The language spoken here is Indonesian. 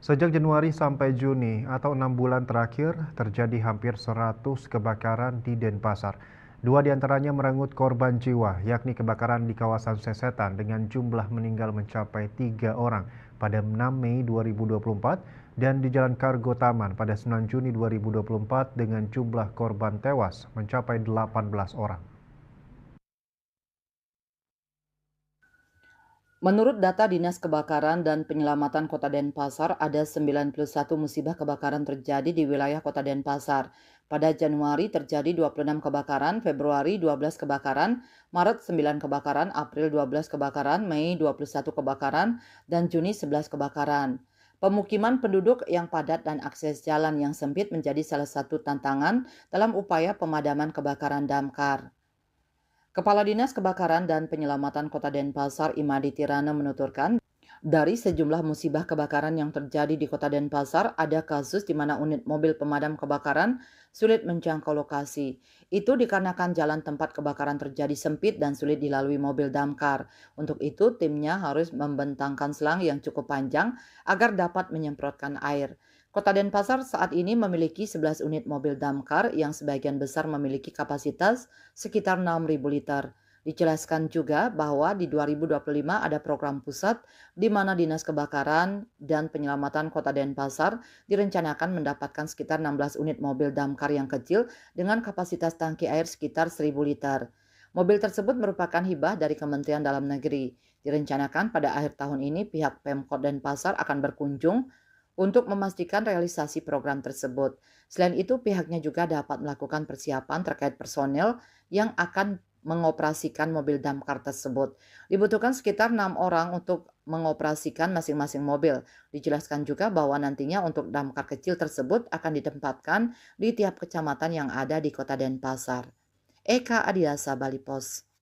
Sejak Januari sampai Juni atau 6 bulan terakhir, terjadi hampir 100 kebakaran di Denpasar. Dua diantaranya merenggut korban jiwa, yakni kebakaran di kawasan Sesetan dengan jumlah meninggal mencapai 3 orang pada 6 Mei 2024 dan di Jalan Kargo Taman pada 9 Juni 2024 dengan jumlah korban tewas mencapai 18 orang. Menurut data Dinas Kebakaran dan Penyelamatan Kota Denpasar, ada 91 musibah kebakaran terjadi di wilayah Kota Denpasar. Pada Januari terjadi 26 kebakaran, Februari 12 kebakaran, Maret 9 kebakaran, April 12 kebakaran, Mei 21 kebakaran, dan Juni 11 kebakaran. Pemukiman penduduk yang padat dan akses jalan yang sempit menjadi salah satu tantangan dalam upaya pemadaman kebakaran damkar. Kepala Dinas Kebakaran dan Penyelamatan Kota Denpasar, Imadi Tirana menuturkan, dari sejumlah musibah kebakaran yang terjadi di Kota Denpasar, ada kasus di mana unit mobil pemadam kebakaran sulit menjangkau lokasi. Itu dikarenakan jalan tempat kebakaran terjadi sempit dan sulit dilalui mobil damkar. Untuk itu, timnya harus membentangkan selang yang cukup panjang agar dapat menyemprotkan air. Kota Denpasar saat ini memiliki 11 unit mobil damkar yang sebagian besar memiliki kapasitas sekitar 6.000 liter. Dijelaskan juga bahwa di 2025 ada program pusat di mana Dinas Kebakaran dan Penyelamatan Kota Denpasar direncanakan mendapatkan sekitar 16 unit mobil damkar yang kecil dengan kapasitas tangki air sekitar 1.000 liter. Mobil tersebut merupakan hibah dari Kementerian Dalam Negeri. Direncanakan pada akhir tahun ini pihak Pemkot Denpasar akan berkunjung untuk memastikan realisasi program tersebut. Selain itu, pihaknya juga dapat melakukan persiapan terkait personel yang akan mengoperasikan mobil damkar tersebut. Dibutuhkan sekitar 6 orang untuk mengoperasikan masing-masing mobil. Dijelaskan juga bahwa nantinya untuk damkar kecil tersebut akan ditempatkan di tiap kecamatan yang ada di Kota Denpasar. Eka Adiasa, Bali Pos.